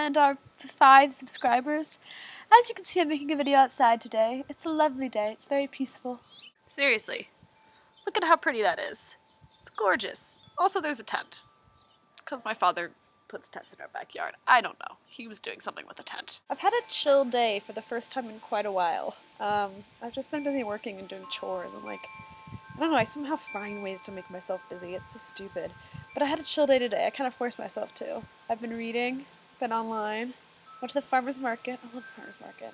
and our 5 subscribers. As you can see, I'm making a video outside today. It's a lovely day. It's very peaceful. Seriously, look at how pretty that is. It's gorgeous. Also, there's a tent. Because my father puts tents in our backyard. I don't know. He was doing something with a tent. I've had a chill day for the first time in quite a while. I've just been busy working and doing chores and I don't know, I somehow find ways to make myself busy. It's so stupid. But I had a chill day today. I kind of forced myself to. I've been reading, been online, went to the farmer's market. I love the farmer's market.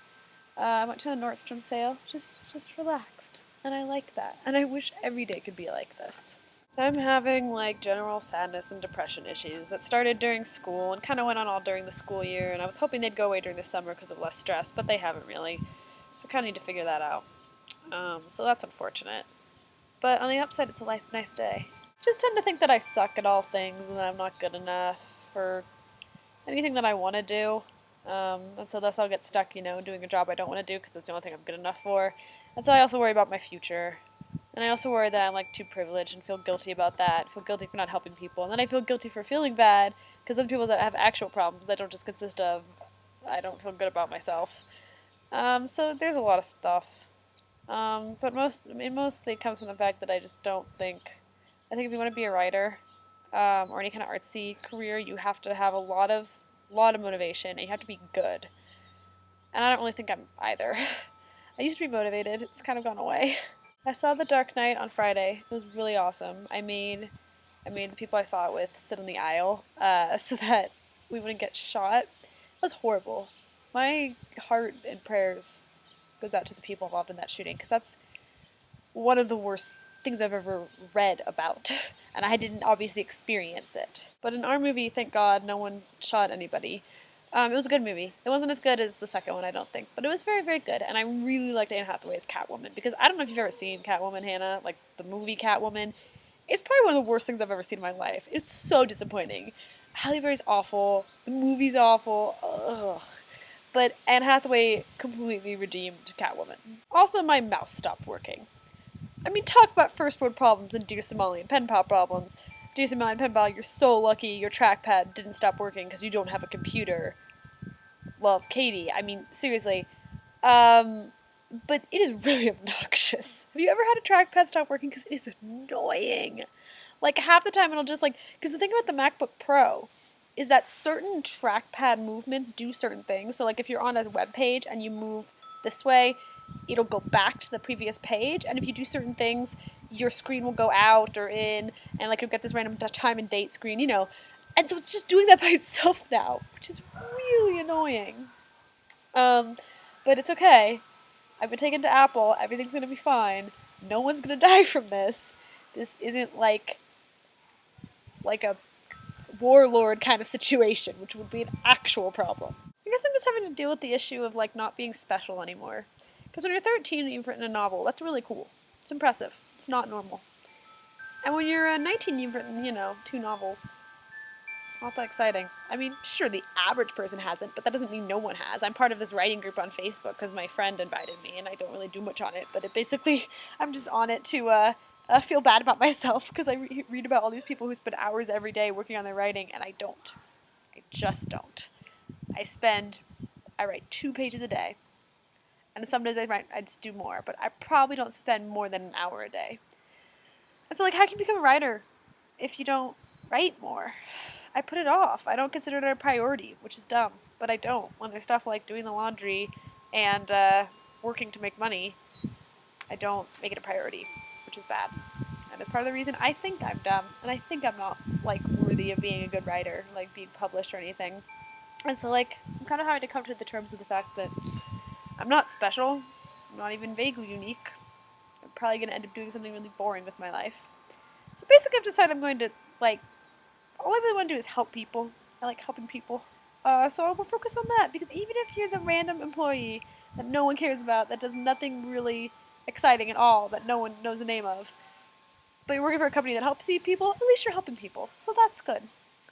I went to a Nordstrom sale. Just relaxed. And I like that. And I wish every day could be like this. I'm having general sadness and depression issues that started during school and kind of went on all during the school year. And I was hoping they'd go away during the summer because of less stress, but they haven't really. So I kind of need to figure that out. So that's unfortunate. But on the upside, it's a nice day. Just tend to think that I suck at all things and that I'm not good enough for anything that I want to do. And so thus I'll get stuck, doing a job I don't want to do because it's the only thing I'm good enough for. And so I also worry about my future. And I also worry that I'm too privileged and feel guilty about that. I feel guilty for not helping people. And then I feel guilty for feeling bad because other people that have actual problems that don't just consist of I don't feel good about myself. So there's a lot of stuff. But mostly it comes from the fact that I just don't think, I think if you want to be a writer, or any kind of artsy career, you have to have a lot of motivation, and you have to be good. And I don't really think I'm either. I used to be motivated, it's kind of gone away. I saw The Dark Knight on Friday. It was really awesome. I made the people I saw it with sit on the aisle, so that we wouldn't get shot. It was horrible. My heart and prayers goes out to the people involved in that shooting, because that's one of the worst things I've ever read about, and I didn't obviously experience it. But in our movie, thank God, no one shot anybody. It was a good movie. It wasn't as good as the second one, I don't think, but it was very, very good, and I really liked Anne Hathaway's Catwoman, because I don't know if you've ever seen Catwoman, Hannah, the movie Catwoman. It's probably one of the worst things I've ever seen in my life. It's so disappointing. Halle Berry's awful, the movie's awful, ugh. But Anne Hathaway completely redeemed Catwoman. Also, my mouse stopped working. I mean, talk about first world problems and Dear Somalian pen pal problems. Dear Somalian pen pal, you're so lucky your trackpad didn't stop working because you don't have a computer. Love, Caety. I mean, seriously. But it is really obnoxious. Have you ever had a trackpad stop working? Because it is annoying. Half the time it'll just because the thing about the MacBook Pro is that certain trackpad movements do certain things. So if you're on a web page and you move this way, it'll go back to the previous page. And if you do certain things, your screen will go out or in, and you'll get this random time and date screen, And so it's just doing that by itself now, which is really annoying. But it's okay. I've been taken to Apple. Everything's gonna be fine. No one's gonna die from this. This isn't like a warlord kind of situation, which would be an actual problem. I guess I'm just having to deal with the issue of not being special anymore. Because when you're 13 and you've written a novel, that's really cool. It's impressive. It's not normal. And when you're 19 and you've written, 2 novels, it's not that exciting. I mean, sure, the average person hasn't, but that doesn't mean no one has. I'm part of this writing group on Facebook because my friend invited me, and I don't really do much on it, but I'm just on it to feel bad about myself because I read about all these people who spend hours every day working on their writing, and I don't. I just don't. I write 2 pages a day, and some days I just do more, but I probably don't spend more than an hour a day. And so how can you become a writer if you don't write more? I put it off. I don't consider it a priority, which is dumb, but I don't. When there's stuff like doing the laundry and working to make money, I don't make it a priority, which is bad. And it's part of the reason I think I'm dumb, and I think I'm not, worthy of being a good writer, being published or anything. And so, I'm kind of having to come to the terms with the fact that I'm not special, I'm not even vaguely unique. I'm probably going to end up doing something really boring with my life. So basically I've decided I'm going to, all I really want to do is help people. I like helping people. So I will focus on that, because even if you're the random employee that no one cares about, that does nothing really exciting at all, that no one knows the name of, but you're working for a company that helps people, at least you're helping people. So that's good.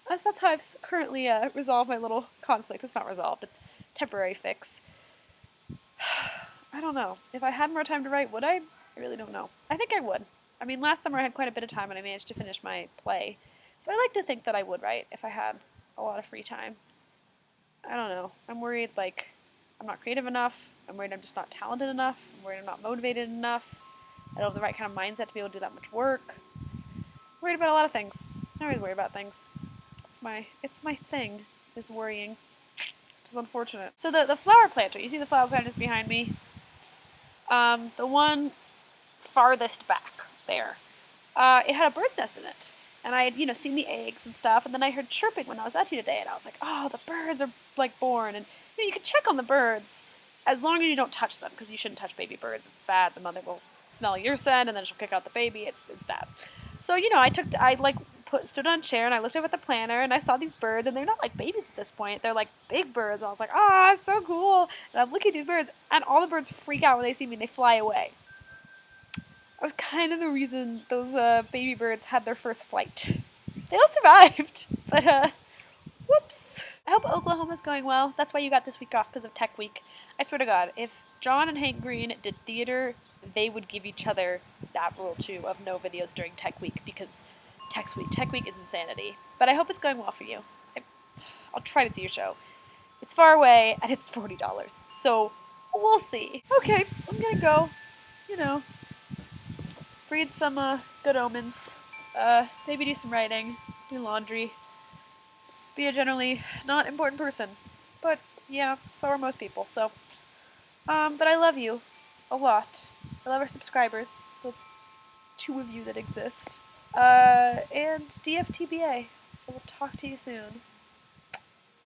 So that's how I've currently resolved my little conflict. It's not resolved, it's temporary fix. I don't know. If I had more time to write, would I? I really don't know. I think I would. I mean, last summer I had quite a bit of time and I managed to finish my play. So I like to think that I would write if I had a lot of free time. I don't know. I'm worried, like, I'm not creative enough. I'm worried I'm just not talented enough. I'm worried I'm not motivated enough. I don't have the right kind of mindset to be able to do that much work. I'm worried about a lot of things. I always worry about things. It's my thing, is worrying. Which is unfortunate. So the flower planter, you see the flower planters behind me? The one farthest back there. It had a bird's nest in it. And I had, seen the eggs and stuff, and then I heard chirping when I was out here today, and I was like, oh, the birds are, like, born. And, you can check on the birds as long as you don't touch them, because you shouldn't touch baby birds. It's bad. The mother will smell your scent, and then she'll kick out the baby. It's bad. So, I stood on a chair, and I looked up at the planter, and I saw these birds, and they're not like babies at this point. They're like big birds. And I was like, ah, oh, so cool. And I'm looking at these birds, and all the birds freak out when they see me, and they fly away. I was kind of the reason those baby birds had their first flight. They all survived, but whoops. I hope Oklahoma's going well. That's why you got this week off, because of Tech Week. I swear to God, if John and Hank Green did theater, they would give each other that rule too of no videos during Tech Week, because Tech Week is insanity. But I hope it's going well for you. I'll try to see your show. It's far away, and it's $40, so we'll see. Okay, I'm gonna go, breed some good omens, maybe do some writing, do laundry, be a generally not important person. But yeah, so are most people, so. But I love you a lot. I love our subscribers, the 2 of you that exist. And DFTBA. I will talk to you soon.